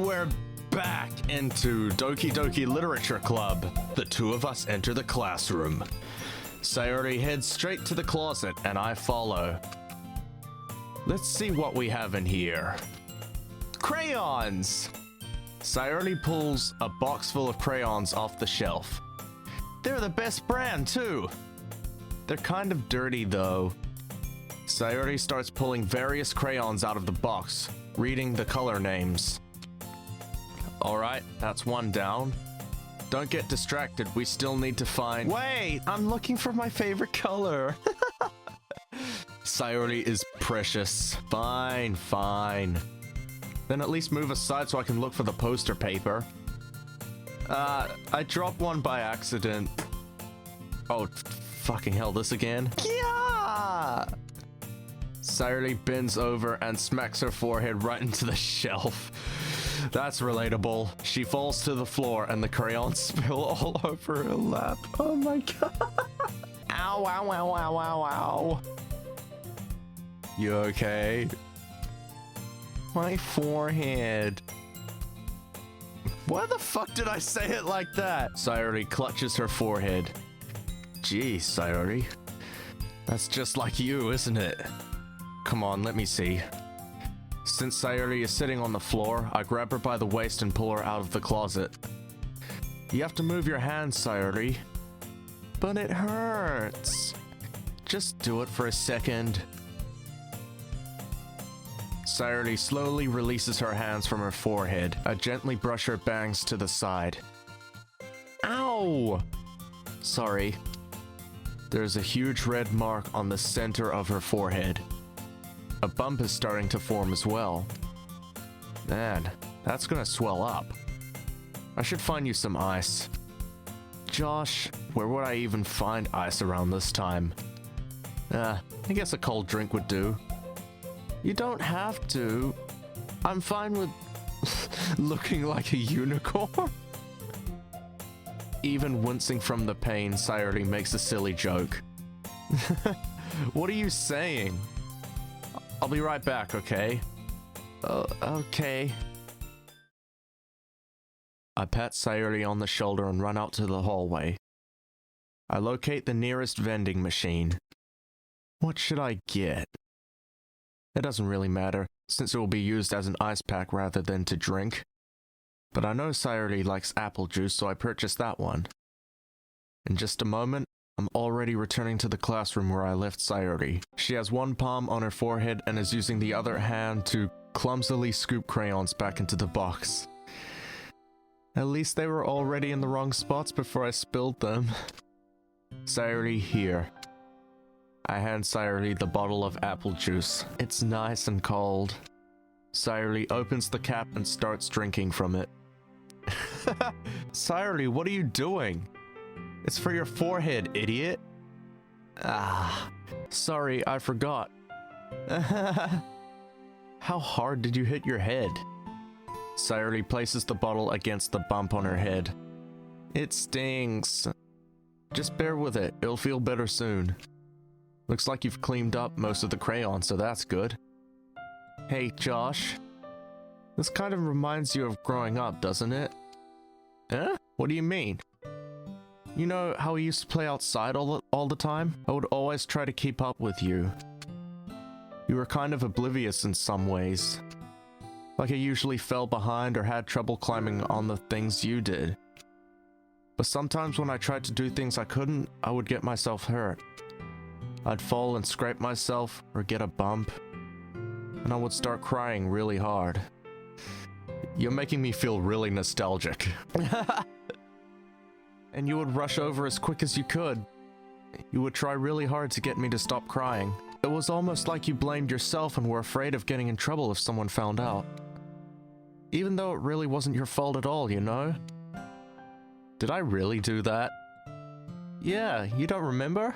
we're back into Doki Doki Literature Club. The two of us enter the classroom. Sayori heads straight to the closet and I follow. Let's see what we have in here. Crayons! Sayori pulls a box full of crayons off the shelf. They're the best brand too. They're kind of dirty though. Sayori starts pulling various crayons out of the box, reading the color names. Alright, that's one down. Don't get distracted, we still need to find— Wait! I'm looking for my favorite color! Sayori is precious. Fine, fine. Then at least move aside so I can look for the poster paper. I dropped one by accident. Oh, fucking hell, this again? Yeah! Sayori bends over and smacks her forehead right into the shelf. That's relatable. She falls to the floor and the crayons spill all over her lap. Oh my god. Ow, ow, ow, ow, ow, ow. You okay? My forehead. Why the fuck did I say it like that? Sayori clutches her forehead. Geez, Sayori. That's just like you, isn't it? Come on, let me see. Since Sayori is sitting on the floor, I grab her by the waist and pull her out of the closet. You have to move your hands, Sayori. But it hurts. Just do it for a second. Sayori slowly releases her hands from her forehead. I gently brush her bangs to the side. Ow! Sorry. There's a huge red mark on the center of her forehead. A bump is starting to form as well. Man, that's gonna swell up. I should find you some ice. Josh, where would I even find ice around this time? I guess a cold drink would do. You don't have to. I'm fine with looking like a unicorn. Even wincing from the pain, Sayori makes a silly joke. What are you saying? I'll be right back, okay? Okay. I pat Sayori on the shoulder and run out to the hallway. I locate the nearest vending machine. What should I get? It doesn't really matter, since it will be used as an ice pack rather than to drink. But I know Sayori likes apple juice, so I purchased that one. In just a moment, I'm already returning to the classroom where I left Sayori. She has one palm on her forehead and is using the other hand to clumsily scoop crayons back into the box. At least they were already in the wrong spots before I spilled them. Sayori, here. I hand Sayori the bottle of apple juice. It's nice and cold. Sayori opens the cap and starts drinking from it. Sayori, what are you doing? It's for your forehead, idiot. Sorry, I forgot. How hard did you hit your head? Sayori places the bottle against the bump on her head. It stings. Just bear with it, it'll feel better soon. Looks like you've cleaned up most of the crayons, so that's good. Hey, Josh. This kind of reminds you of growing up, doesn't it? Huh? What do you mean? You know how we used to play outside all the time? I would always try to keep up with you. You were kind of oblivious in some ways. Like I usually fell behind or had trouble climbing on the things you did. But sometimes when I tried to do things I couldn't, I would get myself hurt. I'd fall and scrape myself or get a bump, and I would start crying really hard. You're making me feel really nostalgic. And you would rush over as quick as you could. You would try really hard to get me to stop crying. It was almost like you blamed yourself and were afraid of getting in trouble if someone found out. Even though it really wasn't your fault at all, you know? Did I really do that? Yeah, you don't remember?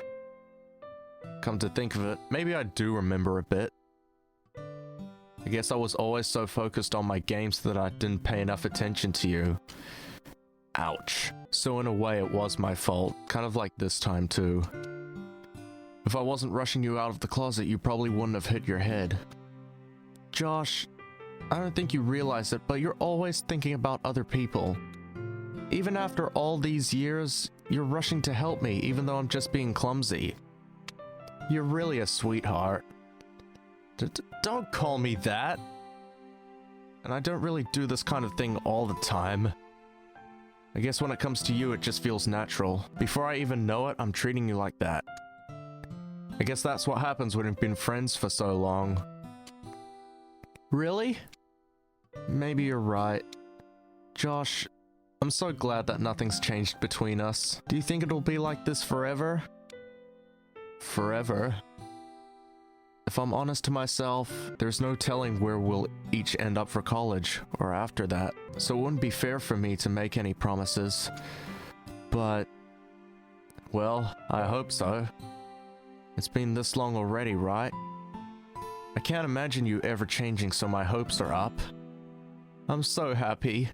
Come to think of it, maybe I do remember a bit. I guess I was always so focused on my games that I didn't pay enough attention to you. Ouch. So in a way it was my fault, kind of like this time too. If I wasn't rushing you out of the closet, you probably wouldn't have hit your head. Josh, I don't think you realize it, but you're always thinking about other people. Even after all these years, you're rushing to help me, even though I'm just being clumsy. You're really a sweetheart. Don't call me that. And I don't really do this kind of thing all the time. I guess when it comes to you, it just feels natural. Before I even know it, I'm treating you like that. I guess that's what happens when we've been friends for so long. Really? Maybe you're right. Josh, I'm so glad that nothing's changed between us. Do you think it'll be like this forever? Forever? If I'm honest to myself, there's no telling where we'll each end up for college, or after that. So it wouldn't be fair for me to make any promises. But, well, I hope so. It's been this long already, right? I can't imagine you ever changing, so my hopes are up. I'm so happy.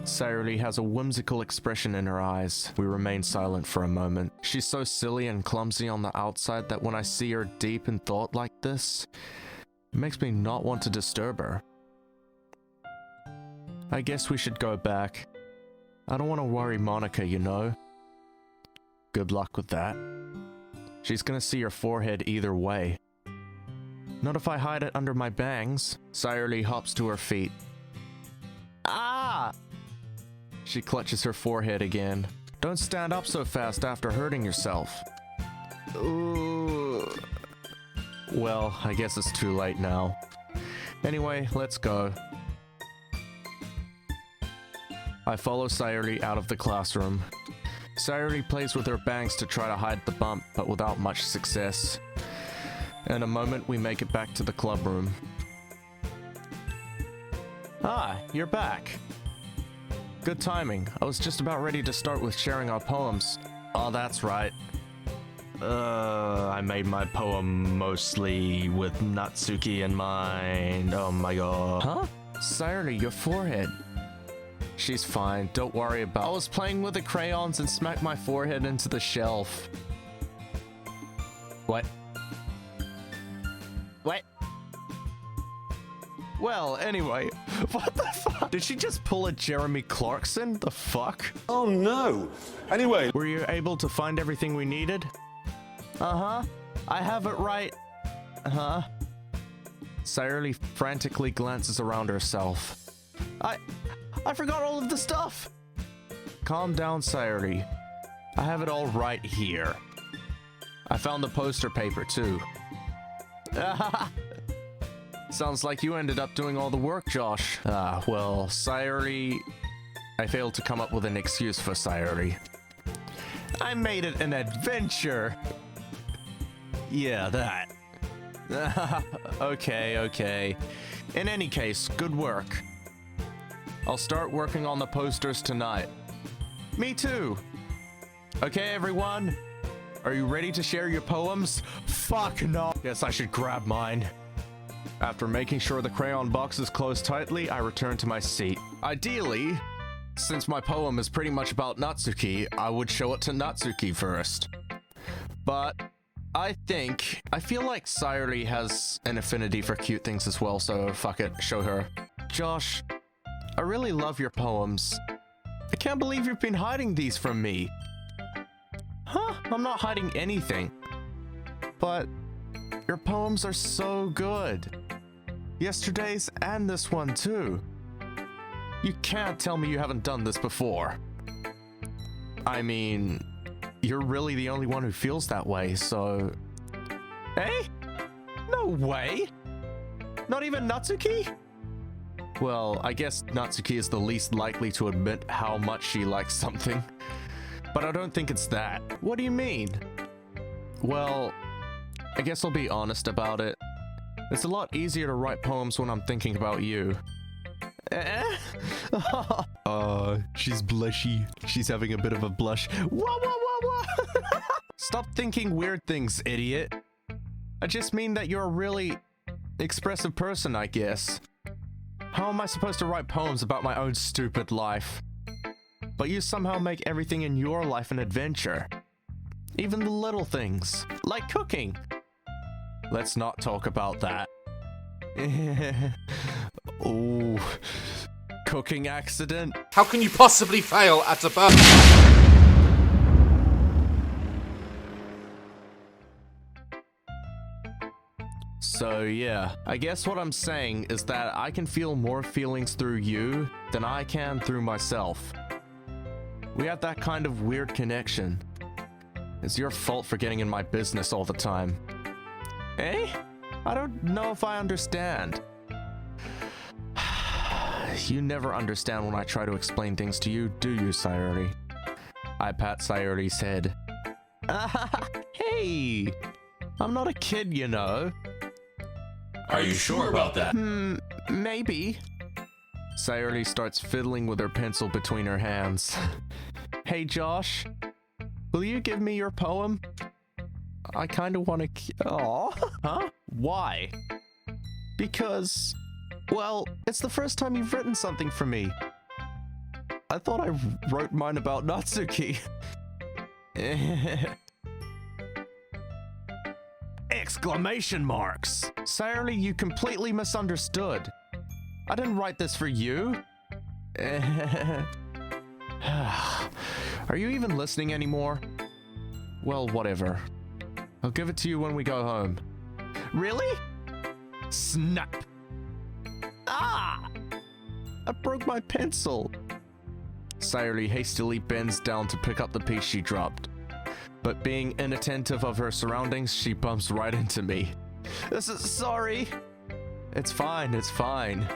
Sayori has a whimsical expression in her eyes. We remain silent for a moment. She's so silly and clumsy on the outside that when I see her deep in thought like this, it makes me not want to disturb her. I guess we should go back. I don't want to worry Monika, you know. Good luck with that. She's gonna see your forehead either way. Not if I hide it under my bangs. Sayori hops to her feet. Ah! She clutches her forehead again. Don't stand up so fast after hurting yourself. Ooh. Well, I guess it's too late now. Anyway, let's go. I follow Sayori out of the classroom. Sayori plays with her bangs to try to hide the bump, but without much success. In a moment, we make it back to the club room. Ah, you're back. Good timing. I was just about ready to start with sharing our poems. Oh, that's right. I made my poem mostly with Natsuki in mind. Oh my god. Huh? Sayori, your forehead. She's fine, don't worry about it. I was playing with the crayons and smacked my forehead into the shelf. What? What? Well, anyway, what the fuck? Did she just pull a Jeremy Clarkson? The fuck? Oh no! Anyway. Were you able to find everything we needed? Uh-huh. I have it right. Uh-huh. Sayori frantically glances around herself. I forgot all of the stuff! Calm down, Sayori. I have it all right here. I found the poster paper, too. Sounds like you ended up doing all the work, Josh. Well, Sayori... I failed to come up with an excuse for Sayori. I made it an adventure! Yeah, that. Okay. In any case, good work. I'll start working on the posters tonight. Me too! Okay, everyone? Are you ready to share your poems? Fuck no! Guess I should grab mine. After making sure the crayon box is closed tightly, I return to my seat. Ideally, since my poem is pretty much about Natsuki, I would show it to Natsuki first. But I feel like Sayori has an affinity for cute things as well, so fuck it, show her. Josh, I really love your poems. I can't believe you've been hiding these from me. Huh? I'm not hiding anything. But your poems are so good. Yesterday's and this one too. You can't tell me you haven't done this before. I mean, you're really the only one who feels that way, so... Eh? No way! Not even Natsuki? Well, I guess Natsuki is the least likely to admit how much she likes something. But I don't think it's that. What do you mean? Well, I guess I'll be honest about it. It's a lot easier to write poems when I'm thinking about you. She's blushy. She's having a bit of a blush. Wah. Stop thinking weird things, idiot. I just mean that you're a really expressive person, I guess. How am I supposed to write poems about my own stupid life? But you somehow make everything in your life an adventure. Even the little things, like cooking. Let's not talk about that. Ooh. Cooking accident? How can you possibly fail at a birth? So yeah, I guess what I'm saying is that I can feel more feelings through you than I can through myself. We have that kind of weird connection. It's your fault for getting in my business all the time. Eh? I don't know if I understand. You never understand when I try to explain things to you, do you, Sayori? I pat Sayori's head. Hey! I'm not a kid, you know. Are you sure about that? Maybe. Sayori starts fiddling with her pencil between her hands. Hey, Josh. Will you give me your poem? I kinda wanna Aw. Huh? Why? Because... well, it's the first time you've written something for me. I thought I wrote mine about Natsuki. Exclamation marks! Sayori, you completely misunderstood. I didn't write this for you. Are you even listening anymore? Well, whatever. I'll give it to you when we go home. Really? Snap! Ah! I broke my pencil. Sayori hastily bends down to pick up the piece she dropped. But being inattentive of her surroundings, she bumps right into me. Sorry. It's fine, it's fine.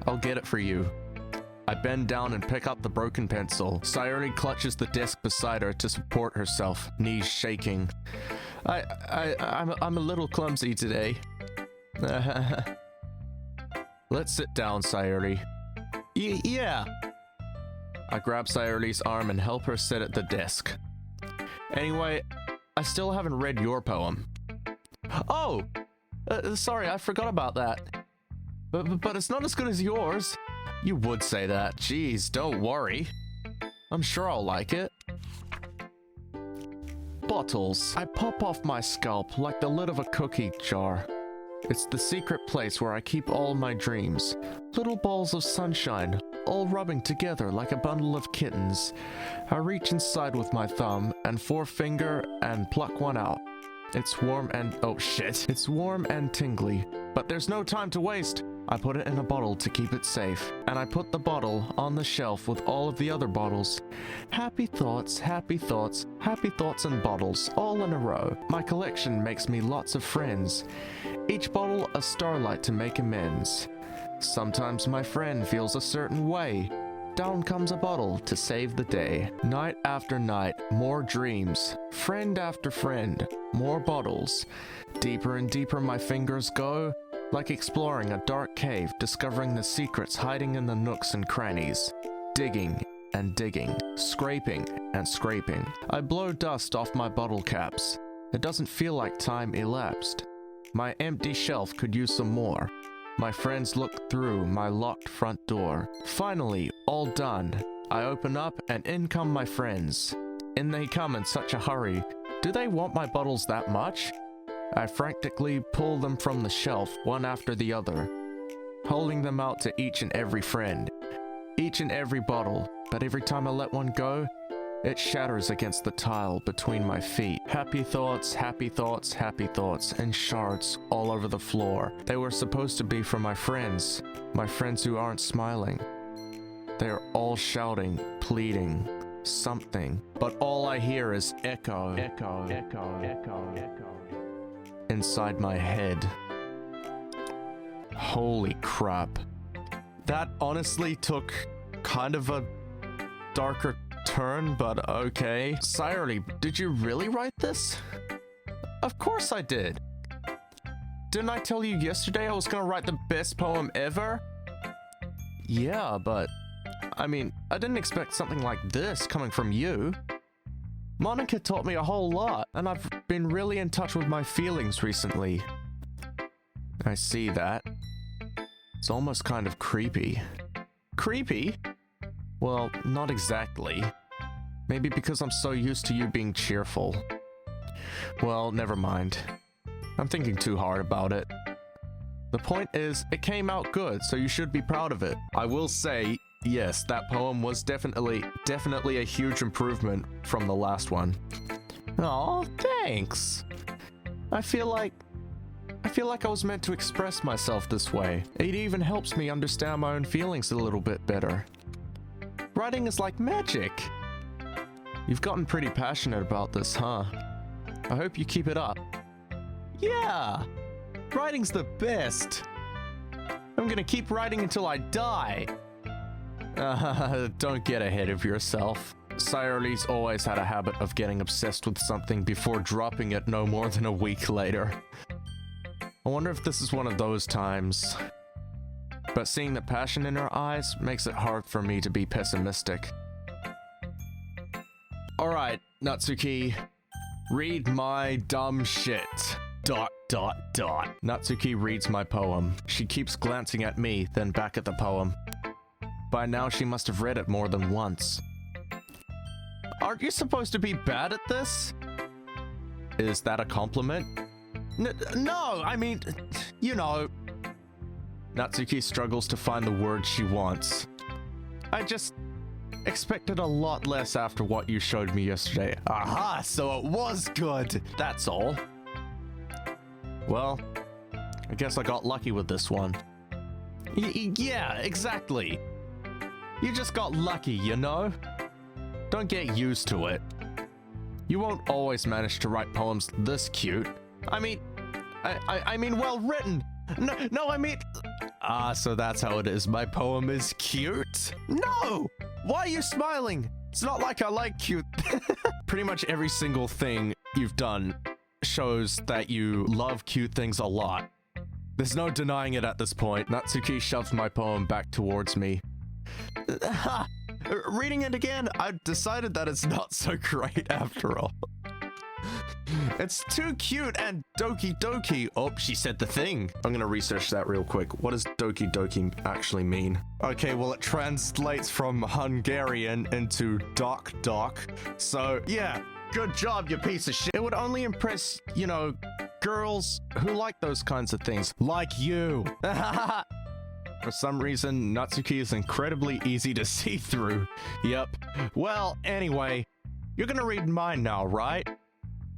I'll get it for you. I bend down and pick up the broken pencil. Sayori clutches the desk beside her to support herself, knees shaking. I'm a little clumsy today. Let's sit down, Sayori. Yeah. I grab Sayori's arm and help her sit at the desk. Anyway, I still haven't read your poem. Oh! Sorry, I forgot about that. But it's not as good as yours. You would say that. Jeez, don't worry. I'm sure I'll like it. Bottles. I pop off my scalp like the lid of a cookie jar. It's the secret place where I keep all my dreams. Little balls of sunshine, all rubbing together like a bundle of kittens. I reach inside with my thumb and forefinger and pluck one out. It's warm and... oh shit. It's warm and tingly, but there's no time to waste. I put it in a bottle to keep it safe, and I put the bottle on the shelf with all of the other bottles. Happy thoughts, happy thoughts, happy thoughts and bottles, all in a row. My collection makes me lots of friends. Each bottle a starlight to make amends. Sometimes my friend feels a certain way. Down comes a bottle to save the day. Night after night, more dreams. Friend after friend, more bottles. Deeper and deeper my fingers go, like exploring a dark cave, discovering the secrets hiding in the nooks and crannies. Digging and digging, scraping and scraping. I blow dust off my bottle caps. It doesn't feel like time elapsed. My empty shelf could use some more. My friends look through my locked front door. Finally, all done. I open up and in come my friends. In they come in such a hurry. Do they want my bottles that much? I frantically pull them from the shelf, one after the other, holding them out to each and every friend. Each and every bottle, but every time I let one go, it shatters against the tile between my feet. Happy thoughts, happy thoughts, happy thoughts, and shards all over the floor. They were supposed to be for my friends who aren't smiling. They are all shouting, pleading, something. But all I hear is echo, echo, echo, echo, echo, inside my head. Holy crap. That honestly took kind of a darker turn, but okay. Sayori, did you really write this? Of course I did. Didn't I tell you yesterday I was gonna write the best poem ever? Yeah, but I mean, I didn't expect something like this coming from you. Monika taught me a whole lot, and I've been really in touch with my feelings recently. I see that. It's almost kind of creepy. Creepy? Well, not exactly. Maybe because I'm so used to you being cheerful. Well, never mind. I'm thinking too hard about it. The point is, it came out good, so you should be proud of it. I will say, yes, that poem was definitely a huge improvement from the last one. Aw, thanks. I feel like I was meant to express myself this way. It even helps me understand my own feelings a little bit better. Writing is like magic. You've gotten pretty passionate about this, huh? I hope you keep it up. Yeah! Writing's the best! I'm gonna keep writing until I die! Don't get ahead of yourself. Sayori's always had a habit of getting obsessed with something before dropping it no more than a week later. I wonder if this is one of those times. But seeing the passion in her eyes makes it hard for me to be pessimistic. Alright, Natsuki. Read my dumb shit. ... Natsuki reads my poem. She keeps glancing at me, then back at the poem. By now she must have read it more than once. Aren't you supposed to be bad at this? Is that a compliment? No, I mean, you know. Natsuki struggles to find the words she wants. I just expected a lot less after what you showed me yesterday. Aha, so it was good. That's all. Well, I guess I got lucky with this one. Yeah, exactly. You just got lucky, you know? Don't get used to it. You won't always manage to write poems this cute. I mean well written. No, I mean... so that's how it is. My poem is cute? No! Why are you smiling? It's not like I like cute. Pretty much every single thing you've done shows that you love cute things a lot. There's no denying it at this point. Natsuki shoves my poem back towards me. Reading it again, I've decided that it's not so great after all. It's too cute and Doki Doki. Oh, she said the thing. I'm gonna research that real quick. What does Doki Doki actually mean? Okay, well, it translates from Hungarian into Doc Doc. So, yeah, good job, you piece of shit. It would only impress, you know, girls who like those kinds of things. Like you. For some reason, Natsuki is incredibly easy to see through. Yep. Well, anyway, you're gonna read mine now, right?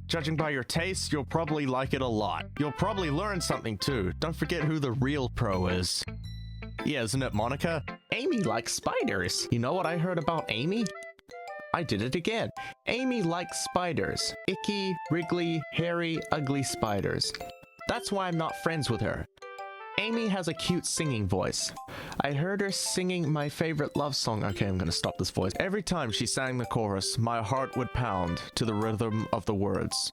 Judging by your taste, you'll probably like it a lot. You'll probably learn something too. Don't forget who the real pro is. Yeah, isn't it, Monika? Amy likes spiders. You know what I heard about Amy? I did it again. Amy likes spiders. Icky, wriggly, hairy, ugly spiders. That's why I'm not friends with her. Amy has a cute singing voice. I heard her singing my favorite love song. Okay, I'm gonna stop this voice. Every time she sang the chorus, my heart would pound to the rhythm of the words.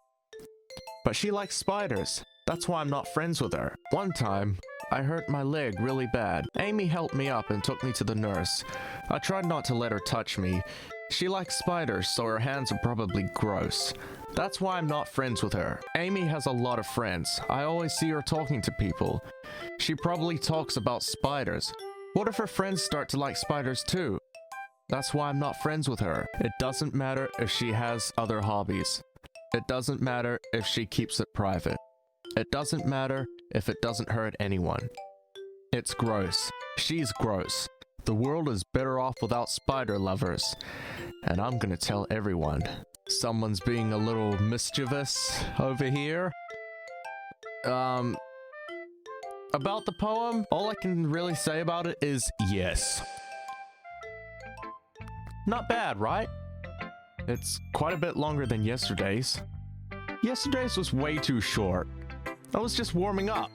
But she likes spiders. That's why I'm not friends with her. One time, I hurt my leg really bad. Amy helped me up and took me to the nurse. I tried not to let her touch me. She likes spiders, so her hands are probably gross. That's why I'm not friends with her. Amy has a lot of friends. I always see her talking to people. She probably talks about spiders. What if her friends start to like spiders too? That's why I'm not friends with her. It doesn't matter if she has other hobbies. It doesn't matter if she keeps it private. It doesn't matter if it doesn't hurt anyone. It's gross. She's gross. The world is better off without spider lovers. And I'm gonna tell everyone. Someone's being a little mischievous over here. About the poem, all I can really say about it is yes. Not bad, right? It's quite a bit longer than yesterday's. Yesterday's was way too short. I was just warming up.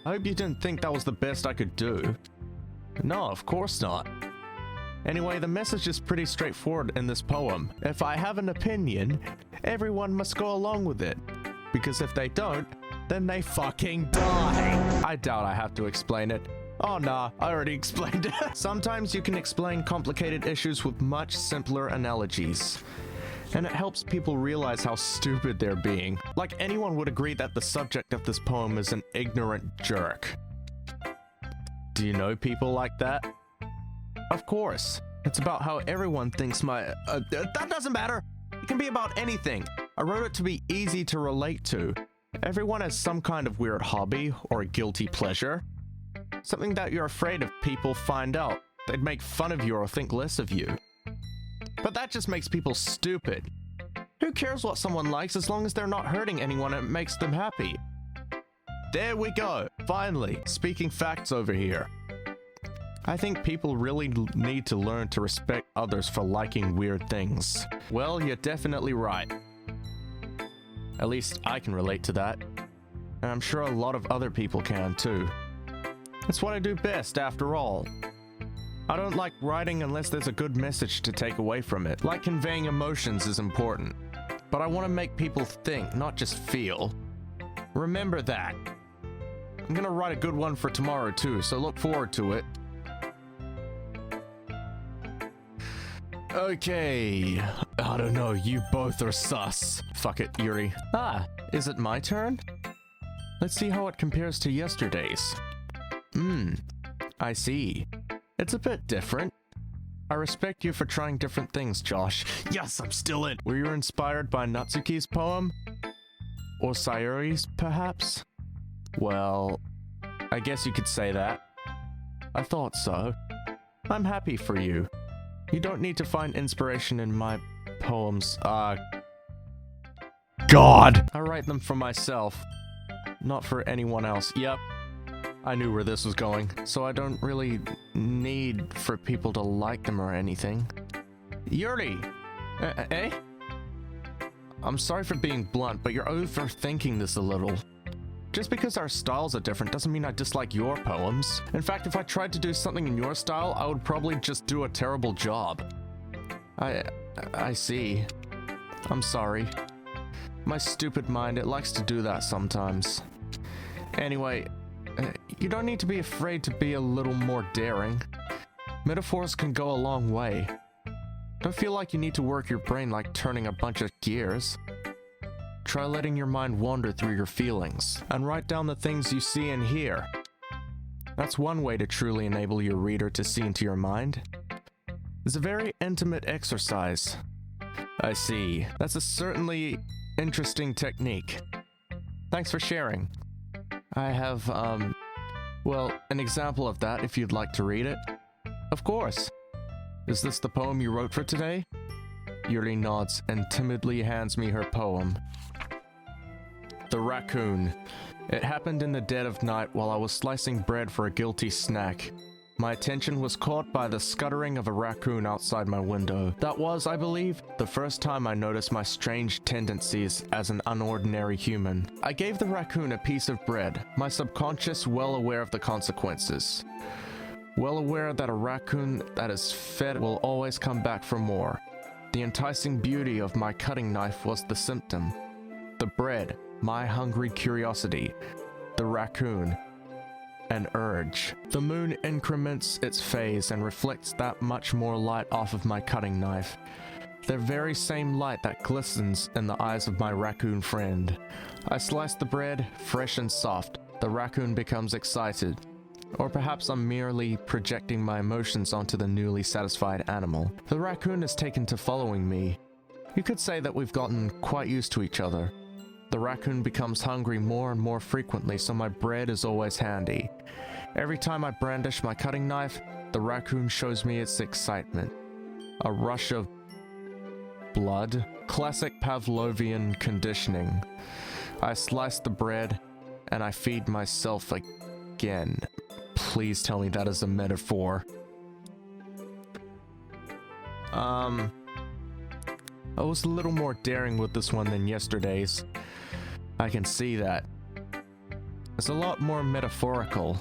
I hope you didn't think that was the best I could do. No, of course not. Anyway, the message is pretty straightforward in this poem. If I have an opinion, everyone must go along with it. Because if they don't, then they fucking die. I doubt I have to explain it. Oh nah, I already explained it. Sometimes you can explain complicated issues with much simpler analogies. And it helps people realize how stupid they're being. Like anyone would agree that the subject of this poem is an ignorant jerk. Do you know people like that? Of course. It's about how everyone thinks that doesn't matter. It can be about anything. I wrote it to be easy to relate to. Everyone has some kind of weird hobby or a guilty pleasure. Something that you're afraid if people find out. They'd make fun of you or think less of you. But that just makes people stupid. Who cares what someone likes as long as they're not hurting anyone and it makes them happy? There we go. Finally, speaking facts over here. I think people really need to learn to respect others for liking weird things. Well, you're definitely right. At least I can relate to that. And I'm sure a lot of other people can too. It's what I do best, after all. I don't like writing unless there's a good message to take away from it. Like conveying emotions is important. But I want to make people think, not just feel. Remember that. I'm gonna write a good one for tomorrow too, so look forward to it. Okay. I don't know, you both are sus. Fuck it, Yuri. Ah, is it my turn? Let's see how it compares to yesterday's. I see. It's a bit different. I respect you for trying different things, Josh. Yes, I'm still in. Were you inspired by Natsuki's poem? Or Sayori's, perhaps? Well, I guess you could say that. I thought so. I'm happy for you. You don't need to find inspiration in my poems. God! I write them for myself, not for anyone else. Yep. I knew where this was going, so I don't really need for people to like them or anything. Yuri! Eh? I'm sorry for being blunt, but you're overthinking this a little. Just because our styles are different doesn't mean I dislike your poems. In fact, if I tried to do something in your style, I would probably just do a terrible job. I see. I'm sorry. My stupid mind, it likes to do that sometimes. Anyway, you don't need to be afraid to be a little more daring. Metaphors can go a long way. Don't feel like you need to work your brain like turning a bunch of gears. Try letting your mind wander through your feelings, and write down the things you see and hear. That's one way to truly enable your reader to see into your mind. It's a very intimate exercise. I see. That's a certainly interesting technique. Thanks for sharing. I have, well, an example of that if you'd like to read it. Of course. Is this the poem you wrote for today? Yuri nods and timidly hands me her poem. The Raccoon. It happened in the dead of night while I was slicing bread for a guilty snack. My attention was caught by the scuttering of a raccoon outside my window. That was, I believe, the first time I noticed my strange tendencies as an unordinary human. I gave the raccoon a piece of bread, my subconscious well aware of the consequences. Well aware that a raccoon that is fed will always come back for more. The enticing beauty of my cutting knife was the symptom. The bread, my hungry curiosity. The raccoon, an urge. The moon increments its phase and reflects that much more light off of my cutting knife. The very same light that glistens in the eyes of my raccoon friend. I slice the bread, fresh and soft. The raccoon becomes excited. Or perhaps I'm merely projecting my emotions onto the newly satisfied animal. The raccoon is taken to following me. You could say that we've gotten quite used to each other. The raccoon becomes hungry more and more frequently, so my bread is always handy. Every time I brandish my cutting knife, the raccoon shows me its excitement. A rush of blood. Classic Pavlovian conditioning. I slice the bread, and I feed myself again. Please tell me that is a metaphor. I was a little more daring with this one than yesterday's. I can see that. It's a lot more metaphorical.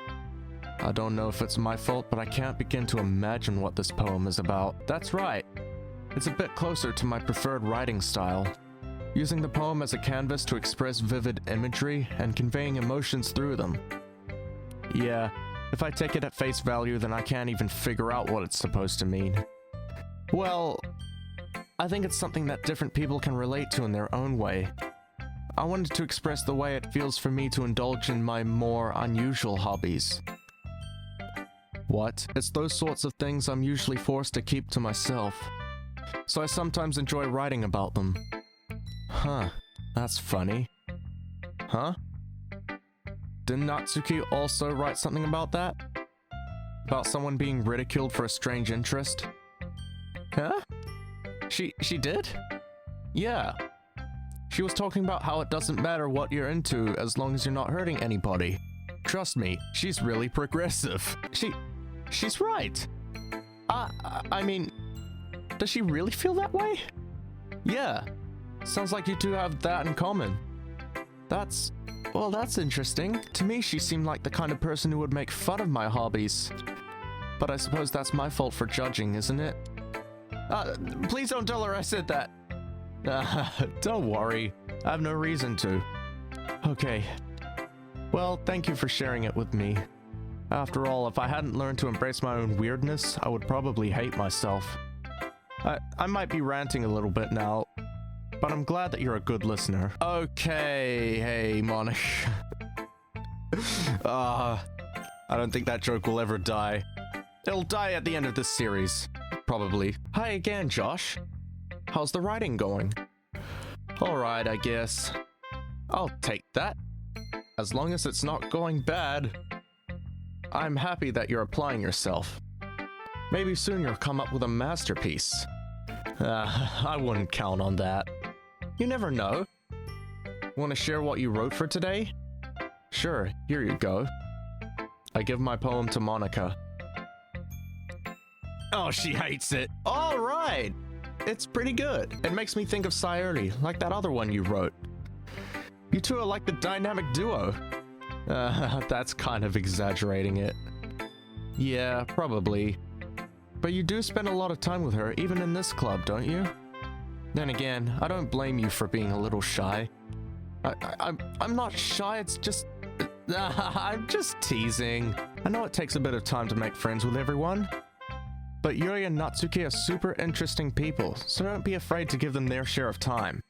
I don't know if it's my fault, but I can't begin to imagine what this poem is about. That's right. It's a bit closer to my preferred writing style. Using the poem as a canvas to express vivid imagery and conveying emotions through them. Yeah, if I take it at face value, then I can't even figure out what it's supposed to mean. Well, I think it's something that different people can relate to in their own way. I wanted to express the way it feels for me to indulge in my more unusual hobbies. What? It's those sorts of things I'm usually forced to keep to myself. So I sometimes enjoy writing about them. Huh, that's funny. Huh? Didn't Natsuki also write something about that? About someone being ridiculed for a strange interest? Huh? She did? Yeah. She was talking about how it doesn't matter what you're into as long as you're not hurting anybody. Trust me, she's really progressive. She's right. I mean, does she really feel that way? Yeah. Sounds like you two have that in common. That's interesting. To me, she seemed like the kind of person who would make fun of my hobbies. But I suppose that's my fault for judging, isn't it? Please don't tell her I said that. Don't worry. I have no reason to. Okay. Well, thank you for sharing it with me. After all, if I hadn't learned to embrace my own weirdness, I would probably hate myself. I might be ranting a little bit now, but I'm glad that you're a good listener. Okay, hey, Monika. I don't think that joke will ever die. It'll die at the end of this series. Probably. Hi again, Josh. How's the writing going? Alright, I guess. I'll take that. As long as it's not going bad. I'm happy that you're applying yourself. Maybe soon you'll come up with a masterpiece. I wouldn't count on that. You never know. Want to share what you wrote for today? Sure, here you go. I give my poem to Monika. Oh, she hates it. All right. It's pretty good. It makes me think of Sayori, like that other one you wrote. You two are like the dynamic duo. That's kind of exaggerating it. Yeah, probably. But you do spend a lot of time with her, even in this club, don't you? Then again, I don't blame you for being a little shy. I'm not shy, it's just... I'm just teasing. I know it takes a bit of time to make friends with everyone. But Yuri and Natsuki are super interesting people, so don't be afraid to give them their share of time.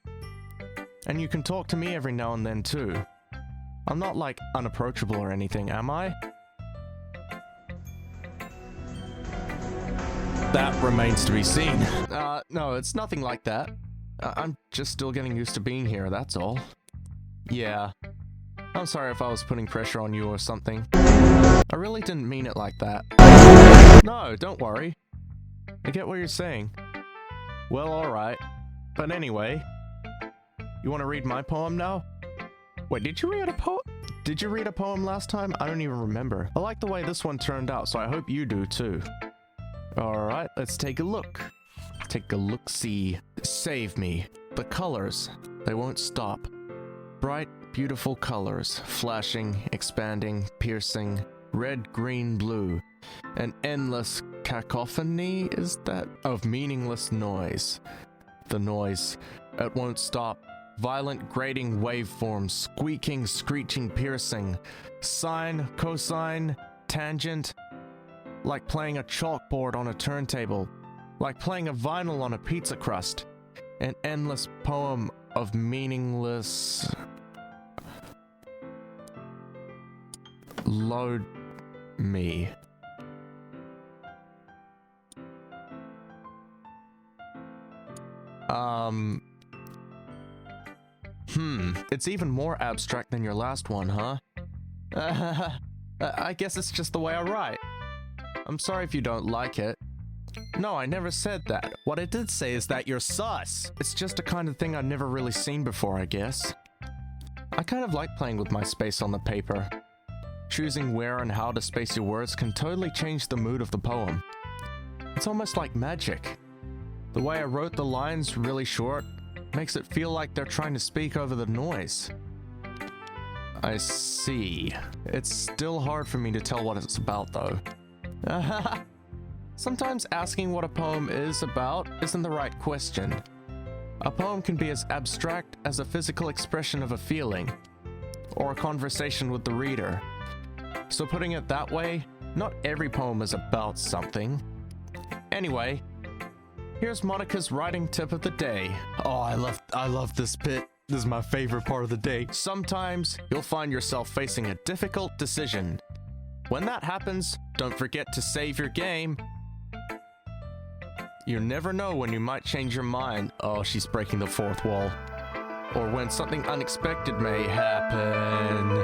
And you can talk to me every now and then too. I'm not like unapproachable or anything, am I? That remains to be seen. No, it's nothing like that. I'm just still getting used to being here, that's all. Yeah. I'm sorry if I was putting pressure on you or something. I really didn't mean it like that. No, don't worry. I get what you're saying. Well, alright. But anyway, you want to read my poem now? Wait, did you read a poem? Did you read a poem last time? I don't even remember. I like the way this one turned out, so I hope you do too. Alright, let's take a look. Take a look-see. Save me. The colors, they won't stop. Bright, beautiful colors, flashing, expanding, piercing, red, green, blue. An endless cacophony, is that? Of meaningless noise. The noise, it won't stop. Violent grating waveforms, squeaking, screeching, piercing. Sine, cosine, tangent. Like playing a chalkboard on a turntable. Like playing a vinyl on a pizza crust. An endless poem of meaningless... Load me. It's even more abstract than your last one, huh? I guess it's just the way I write. I'm sorry if you don't like it. No, I never said that. What I did say is that you're sus. It's just a kind of thing I've never really seen before, I guess. I kind of like playing with my space on the paper. Choosing where and how to space your words can totally change the mood of the poem. It's almost like magic. The way I wrote the lines really short makes it feel like they're trying to speak over the noise. I see. It's still hard for me to tell what it's about though. Sometimes asking what a poem is about isn't the right question. A poem can be as abstract as a physical expression of a feeling, or a conversation with the reader. So putting it that way, not every poem is about something. Anyway, here's Monika's writing tip of the day. Oh, I love this bit. This is my favorite part of the day. Sometimes you'll find yourself facing a difficult decision. When that happens, don't forget to save your game. You never know when you might change your mind. Oh, she's breaking the fourth wall. or when something unexpected may happen.